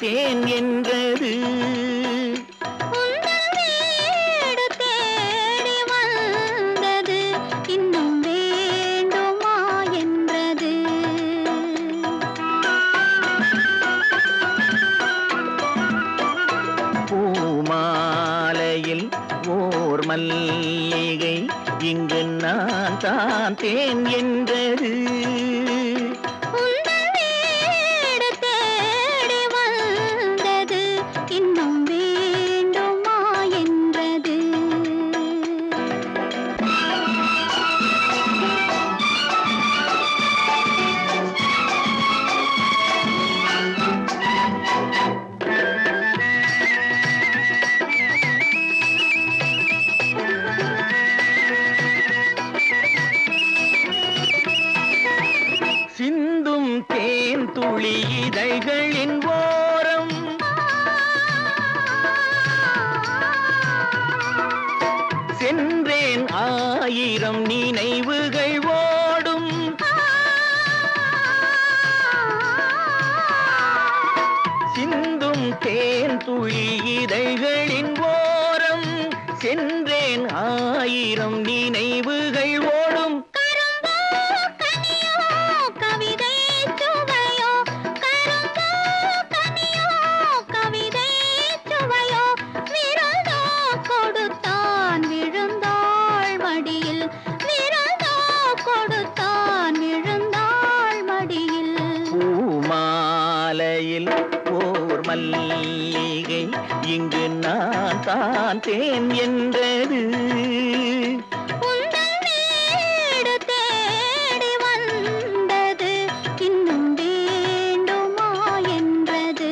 தேன் என்றது. வீடு தேடி வந்தது இன்னும் வேண்டுமா என்றது. பூமாலையில் ஓர் மல்லிகை இங்கு நான் தான் தேன் என்றது. வீடு தேடி வந்தது இன்னும் வேண்டுமா என்றது. சிந்தும் தேன் துளி இதழ்களின் ஓரம் சென்றேன் ஆயிரம் நினைவுகள் ஓடும். சிந்தும் தேன் துளி இதழ்களின் ஓரம் சென்றேன் ஆயிரம் நினைவுகள் ஓடும். கவிதை சுவையோ கரும்போ கனியோ கவிதை சுவையோ விருந்தோ கொடுத்தான் விழுந்தாள் மடியில். விருந்தோ கொடுத்தான் விழுந்தாள் மடியில். பூமாலையில் ஓர் மல்லிகை இங்கு நான் தான் தேன் என்றது. வீடு தேடி வந்தது இன்னும் வேண்டுமா என்றது.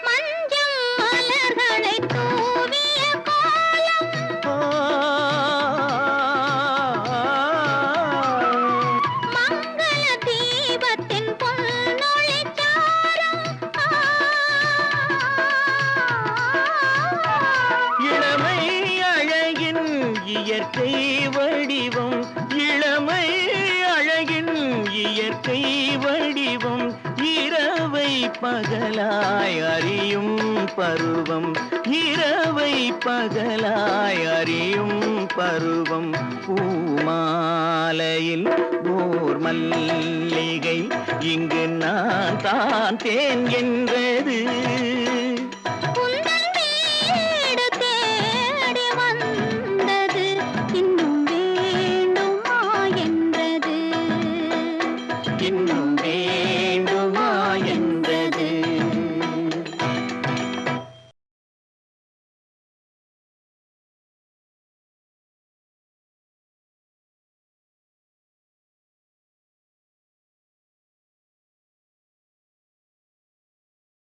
மஞ்சள் மலர்களை தூவிய கோலம் மங்கள தீபத்தின் பொன்னொளிச் சாரம். இளமை அழகின் இயற்கை வடிவம். இளமை அழகின் இயற்கை வடிவம். இரவை பகலாய் அறியும் பருவம். இரவை பகலாய் அறியும் பருவம். பூமாலையில் ஓர் மல்லிகை இங்கு நான் தான் தேன் என்றது.